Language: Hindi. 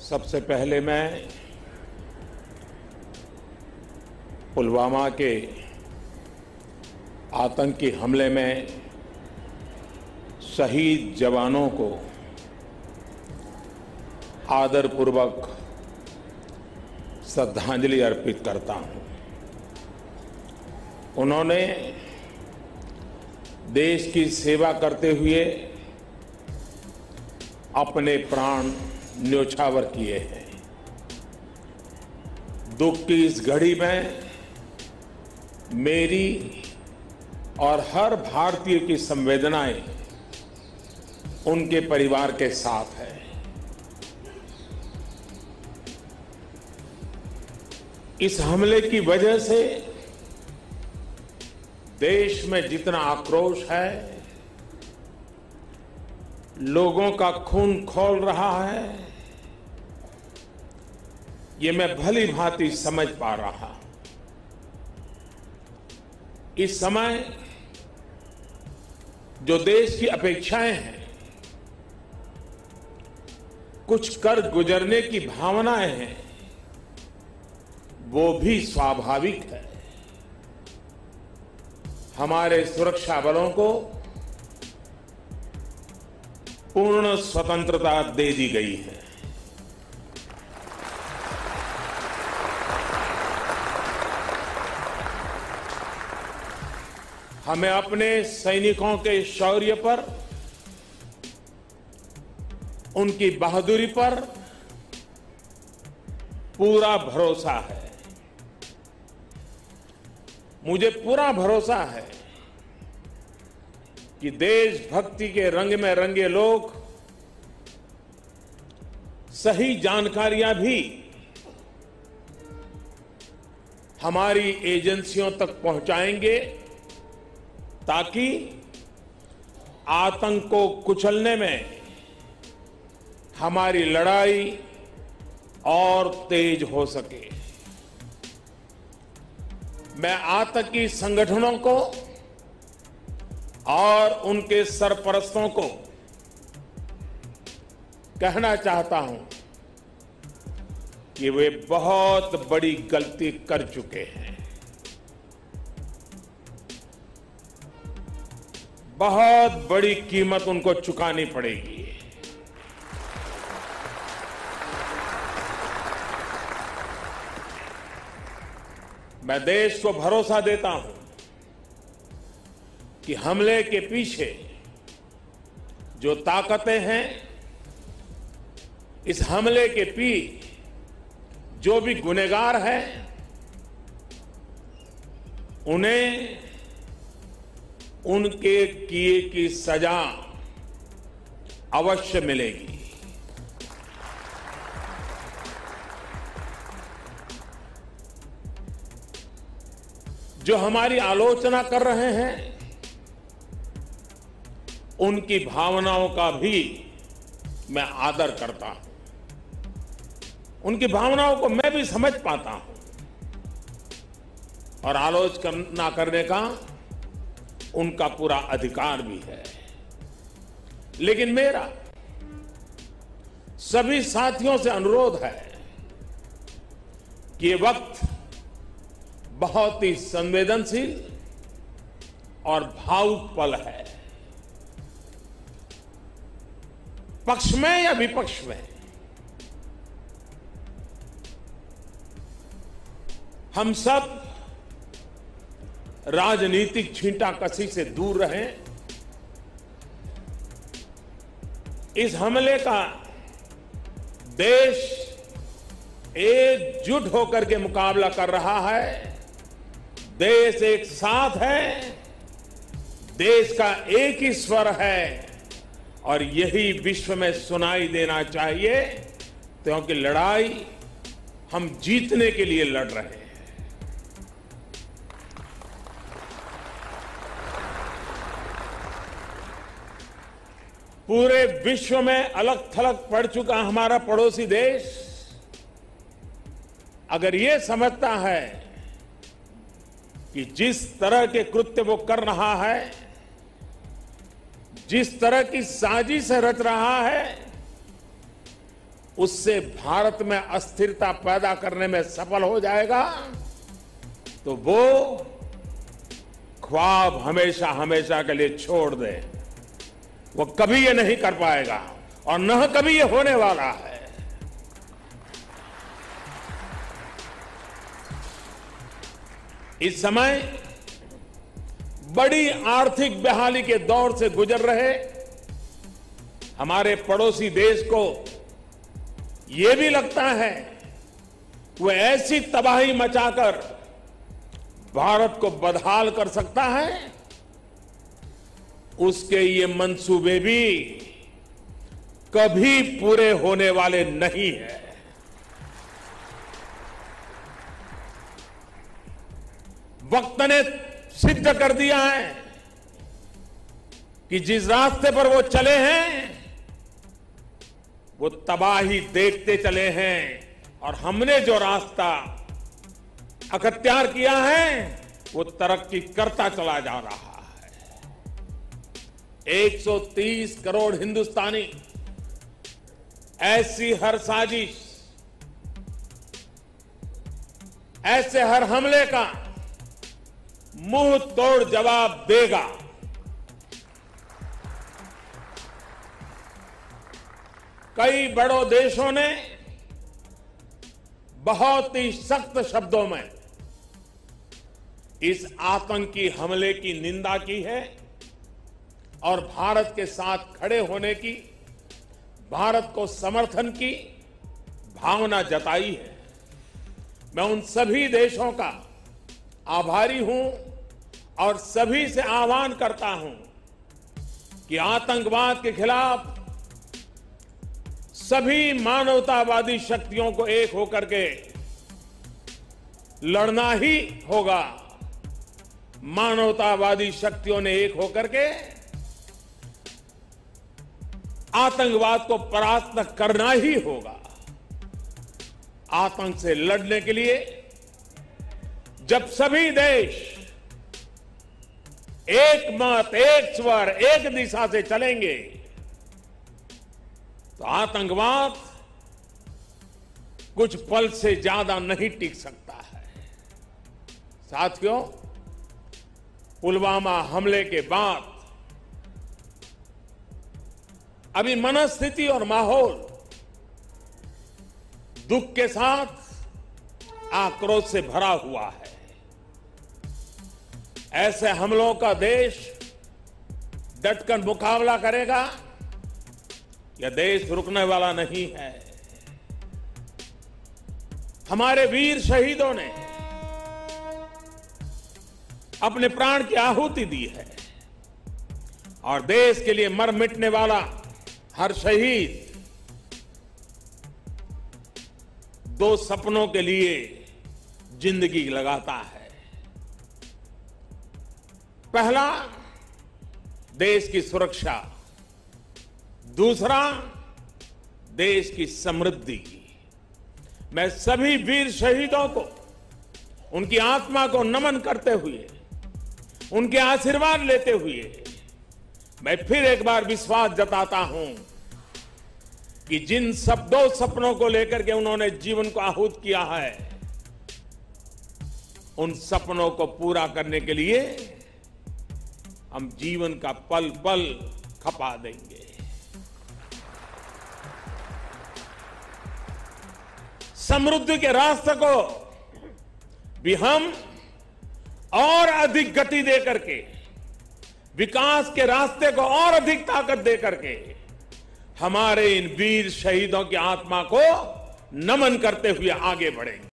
सबसे पहले मैं पुलवामा के आतंकी हमले में शहीद जवानों को आदरपूर्वक श्रद्धांजलि अर्पित करता हूं। उन्होंने देश की सेवा करते हुए अपने प्राण न्योछावर किए हैं। दुख की इस घड़ी में मेरी और हर भारतीय की संवेदनाएं उनके परिवार के साथ है। इस हमले की वजह से देश में जितना आक्रोश है, लोगों का खून खौल रहा है, ये मैं भली भांति समझ पा रहा। इस समय जो देश की अपेक्षाएं हैं, कुछ कर गुजरने की भावनाएं हैं, वो भी स्वाभाविक है। हमारे सुरक्षा बलों को पूर्ण स्वतंत्रता दे दी गई है। हमें अपने सैनिकों के शौर्य पर, उनकी बहादुरी पर पूरा भरोसा है। मुझे पूरा भरोसा है कि देशभक्ति के रंग में रंगे लोग सही जानकारियां भी हमारी एजेंसियों तक पहुंचाएंगे, ताकि आतंक को कुचलने में हमारी लड़ाई और तेज हो सके। मैं आतंकी संगठनों को और उनके सरपरस्तों को कहना चाहता हूं कि वे बहुत बड़ी गलती कर चुके हैं। बहुत बड़ी कीमत उनको चुकानी पड़ेगी। मैं देश को भरोसा देता हूं कि हमले के पीछे जो ताकतें हैं, इस हमले के पीछे जो भी गुनहगार हैं, उन्हें उनके किए की सजा अवश्य मिलेगी। जो हमारी आलोचना कर रहे हैं, उनकी भावनाओं का भी मैं आदर करता हूं। उनकी भावनाओं को मैं भी समझ पाता हूं और आलोचना करने का उनका पूरा अधिकार भी है। लेकिन मेरा सभी साथियों से अनुरोध है कि ये वक्त बहुत ही संवेदनशील और भावुक पल है। पक्ष में या विपक्ष में, हम सब राजनीतिक छींटाकशी से दूर रहें। इस हमले का देश एकजुट होकर के मुकाबला कर रहा है। देश एक साथ है, देश का एक ही स्वर है और यही विश्व में सुनाई देना चाहिए, क्योंकि लड़ाई हम जीतने के लिए लड़ रहे हैं। पूरे विश्व में अलग थलग पड़ चुका हमारा पड़ोसी देश अगर ये समझता है कि जिस तरह के कृत्य वो कर रहा है, जिस तरह की साजिश रच रहा है, उससे भारत में अस्थिरता पैदा करने में सफल हो जाएगा तो वो ख्वाब हमेशा हमेशा के लिए छोड़ दे। वो कभी ये नहीं कर पाएगा और न कभी ये होने वाला है। इस समय बड़ी आर्थिक बहाली के दौर से गुजर रहे हमारे पड़ोसी देश को यह भी लगता है वो ऐसी तबाही मचाकर भारत को बदहाल कर सकता है, उसके ये मंसूबे भी कभी पूरे होने वाले नहीं है। वक्त ने सिद्ध कर दिया है कि जिस रास्ते पर वो चले हैं वो तबाही देखते चले हैं और हमने जो रास्ता अख्तियार किया है वो तरक्की करता चला जा रहा है। 130 करोड़ हिंदुस्तानी ऐसी हर साजिश, ऐसे हर हमले का मुंह तोड़ जवाब देगा। कई बड़ों देशों ने बहुत ही सख्त शब्दों में इस आतंकी हमले की निंदा की है और भारत के साथ खड़े होने की, भारत को समर्थन की भावना जताई है। मैं उन सभी देशों का आभारी हूं और सभी से आह्वान करता हूं कि आतंकवाद के खिलाफ सभी मानवतावादी शक्तियों को एक होकर के लड़ना ही होगा। मानवतावादी शक्तियों ने एक होकर के आतंकवाद को परास्त करना ही होगा। आतंक से लड़ने के लिए जब सभी देश एक मत, एक स्वर, एक दिशा से चलेंगे तो आतंकवाद कुछ पल से ज्यादा नहीं टिक सकता है। साथियों, पुलवामा हमले के बाद अभी मनस्थिति और माहौल दुख के साथ आक्रोश से भरा हुआ है। ऐसे हमलों का देश डटकर मुकाबला करेगा। यह देश रुकने वाला नहीं है। हमारे वीर शहीदों ने अपने प्राण की आहुति दी है और देश के लिए मर मिटने वाला हर शहीद दो सपनों के लिए जिंदगी लगाता है। पहला, देश की सुरक्षा, दूसरा, देश की समृद्धि। मैं सभी वीर शहीदों को उनकी आत्मा को नमन करते हुए, उनके आशीर्वाद लेते हुए मैं फिर एक बार विश्वास जताता हूं कि जिन दो सपनों को लेकर के उन्होंने जीवन को आहूत किया है, उन सपनों को पूरा करने के लिए हम जीवन का पल पल खपा देंगे। समृद्धि के रास्ते को भी हम और अधिक गति दे करके, विकास के रास्ते को और अधिक ताकत दे करके हमारे इन वीर शहीदों की आत्मा को नमन करते हुए आगे बढ़ेंगे।